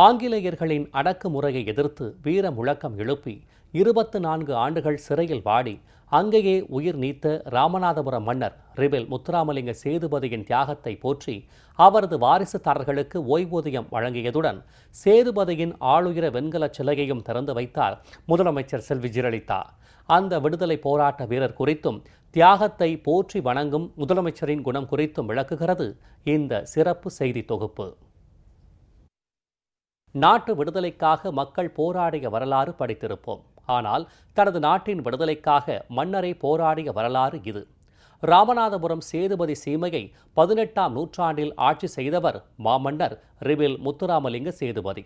ஆங்கிலேயர்களின் அடக்குமுறையை எதிர்த்து வீர முழக்கம் எழுப்பி 24 ஆண்டுகள் சிறையில் வாடி அங்கேயே உயிர் நீத்த ராமநாதபுரம் மன்னர் ரிபெல் முத்துராமலிங்க சேதுபதியின் தியாகத்தை போற்றி அவரது வாரிசுதாரர்களுக்கு ஓய்வூதியம் வழங்கியதுடன் சேதுபதியின் ஆளுயர வெண்கல சிலையையும் திறந்து வைத்தார் முதலமைச்சர் செல்வி ஜெயலலிதா. அந்த விடுதலை போராட்ட வீரர் குறித்தும் தியாகத்தை போற்றி வணங்கும் முதலமைச்சரின் குணம் குறித்தும் விளக்குகிறது இந்த சிறப்பு செய்தி தொகுப்பு. நாட்டு விடுதலைக்காக மக்கள் போராடிய வரலாறு படித்திருப்போம். ஆனால் தனது நாட்டின் விடுதலைக்காக மன்னரை போராடிய வரலாறு இது. ராமநாதபுரம் சேதுபதி சீமையை 18ஆம் நூற்றாண்டில் ஆட்சி செய்தவர் மாமன்னர் ரிபெல் முத்துராமலிங்க சேதுபதி.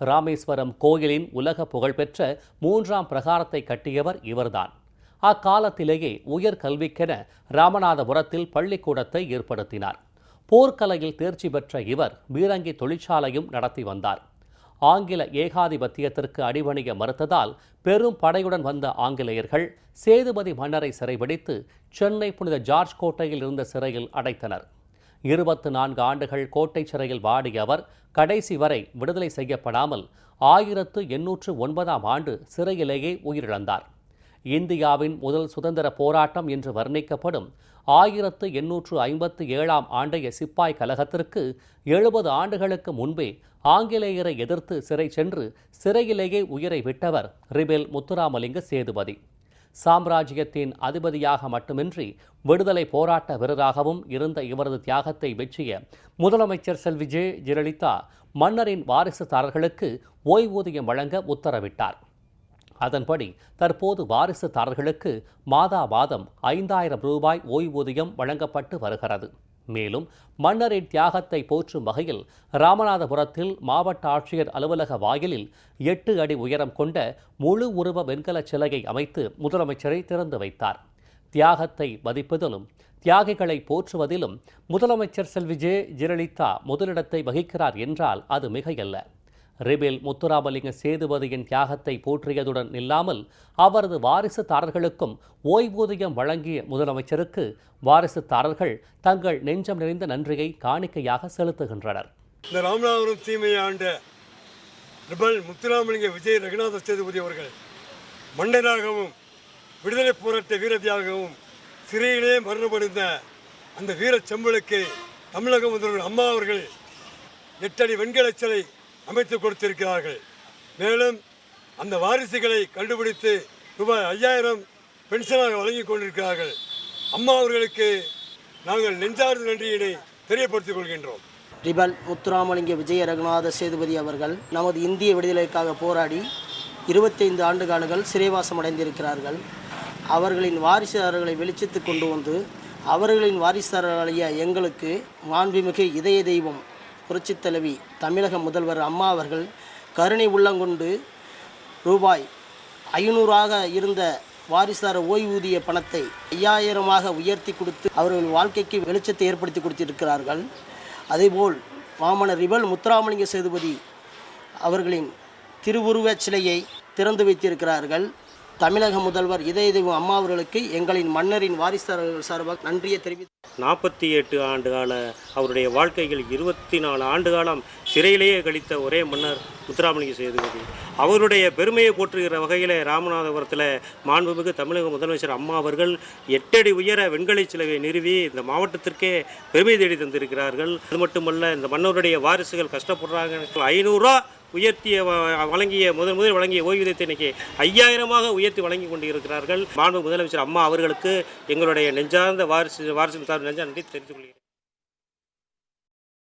ராமேஸ்வரம் கோயிலின் உலக புகழ்பெற்ற 3ஆம் பிரகாரத்தை கட்டியவர் இவர்தான். அக்காலத்திலேயே உயர்கல்விக்கென ராமநாதபுரத்தில் பள்ளிக்கூடத்தை ஏற்படுத்தினார். போர்க்கலையில் தேர்ச்சி பெற்ற இவர் பீரங்கி தொழிற்சாலையும் நடத்தி வந்தார். ஆங்கில ஏகாதிபத்தியத்திற்கு அடிபணிய மறுத்ததால் பெரும் படையுடன் வந்த ஆங்கிலேயர்கள் சேதுபதி மன்னரை சிறைபிடித்து சென்னை புனித ஜார்ஜ் கோட்டையில் இருந்த சிறையில் அடைத்தனர். 24 ஆண்டுகள் கோட்டை சிறையில் வாடிய அவர் கடைசி வரை விடுதலை செய்யப்படாமல் 1809ஆம் ஆண்டு சிறையிலேயே உயிரிழந்தார். இந்தியாவின் முதல் சுதந்திர போராட்டம் என்று வர்ணிக்கப்படும் 1857ஆம் ஆண்டைய சிப்பாய் கலகத்திற்கு 70 ஆண்டுகளுக்கு முன்பே ஆங்கிலேயரை எதிர்த்து சிறை சென்று சிறையிலேயே உயிரை விட்டவர் ரிபெல் முத்துராமலிங்க சேதுபதி. சாம்ராஜ்யத்தின் அதிபதியாக மட்டுமின்றி விடுதலை போராட்ட வீரராகவும் இருந்த இவரது தியாகத்தை வெற்றிய முதலமைச்சர் செல்வி ஜெயலலிதா மன்னரின் வாரிசுதாரர்களுக்கு ஓய்வூதியம் வழங்க உத்தரவிட்டார். அதன்படி தற்போது வாரிசுதாரர்களுக்கு மாதா மாதம் 5000 ரூபாய் ஓய்வூதியம் வழங்கப்பட்டு வருகிறது. மேலும் மன்னரின் தியாகத்தை போற்றும் வகையில் ராமநாதபுரத்தில் மாவட்ட ஆட்சியர் அலுவலக வாயிலில் 8 அடி உயரம் கொண்ட முழு உருவ வெண்கல சிலையை அமைத்து முதலமைச்சரை திறந்து வைத்தார். தியாகத்தை மதிப்பதிலும் தியாகிகளை போற்றுவதிலும் முதலமைச்சர் செல்வி ஜெயலலிதா முதலிடத்தை வகிக்கிறார் என்றால் அது மிகையல்ல. ரிபெல் முத்துராமலிங்க சேதுபதியின் தியாகத்தை போற்றியதுடன் இல்லாமல் அவரது வாரிசுதாரர்களுக்கும் ஓய்வூதியம் வழங்கிய முதலமைச்சருக்கு வாரிசுதாரர்கள் தங்கள் நெஞ்சம் நிறைந்த நன்றியை காணிக்கையாக செலுத்துகின்றனர். இந்த ராமநாதபுரம் சீமையை ஆண்ட ரிபெல் முத்துராமலிங்க விஜய ரகுநாத சேதுபதி அவர்கள் மன்னராகவும் விடுதலை போராட்ட வீர தியாகவும் சிறையிலே மரணமடைந்த அந்த வீர செம்பலுக்கு தமிழக முதல்வர் அம்மா அவர்கள் 8 அடி வெண்கல சிலை அமைத்து கொடுத்திருக்கிறார்கள். மேலும் அந்த வாரிசுகளை கண்டுபிடித்து ரூபாய் 5000 பென்ஷனாக வழங்கிக் கொண்டிருக்கிறார்கள். அம்மா அவர்களுக்கு நாங்கள் நெஞ்சார்ந்த நன்றியினை தெரியப்படுத்திக் கொள்கின்றோம். ரிபெல் முத்துராமலிங்க விஜய ரகுநாத சேதுபதி அவர்கள் நமது இந்திய விடுதலைக்காக போராடி 25 ஆண்டு காலங்கள் சிறைவாசம் அடைந்திருக்கிறார்கள். அவர்களின் வாரிசுதாரர்களை வெளிச்சத்துக்கு கொண்டு வந்து அவர்களின் வாரிசுதாரர்களைய எங்களுக்கு மாண்புமிகு இதய தெய்வம் புரட்சித் தலைவி தமிழக முதல்வர் அம்மா அவர்கள் கருணை உள்ளங்கொண்டு ரூபாய் 500ஆக இருந்த வாரிசுதார ஓய்வூதிய பணத்தை 5000ஆக உயர்த்தி கொடுத்து அவர்கள் வாழ்க்கைக்கு வெளிச்சத்தை ஏற்படுத்தி கொடுத்திருக்கிறார்கள். அதேபோல் மாமன்னர் ரிபெல் முத்துராமலிங்க சேதுபதி அவர்களின் திருவுருவச் சிலையை திறந்து வைத்திருக்கிறார்கள். தமிழக முதல்வர் இதய தெய்வம் அம்மா அவர்களுக்கு எங்களின் மன்னரின் வாரிசுதாரர்கள் சார்பாக நன்றியை தெரிவித்து 48 ஆண்டு கால அவருடைய வாழ்க்கையில் 24 ஆண்டு காலம் சிறையிலேயே கழித்த ஒரே மன்னர் முத்துராமலிங்க சேதுபதி. அவருடைய பெருமையை போற்றுகிற வகையில் ராமநாதபுரத்தில் மாண்புமிகு தமிழக முதலமைச்சர் அம்மா அவர்கள் 8 அடி உயர வெண்கலை சிலையை நிறுவி இந்த மாவட்டத்திற்கே பெருமை தேடி தந்திருக்கிறார்கள். அது மட்டுமல்ல, இந்த மன்னருடைய வாரிசுகள் கஷ்டப்படுறாங்க. 500 ரூபா உயர்த்திய வழங்கிய முதல் வழங்கிய ஓய்வூதியத்தை இன்னைக்கு 5000ஆக உயர்த்தி வழங்கி கொண்டிருக்கிறார்கள். மாண்பு முதலமைச்சர் அம்மா அவர்களுக்கு எங்களுடைய நெஞ்சார்ந்த வாரிசு நெஞ்சா நன்றி தெரிவித்துக் கொள்கிறேன்.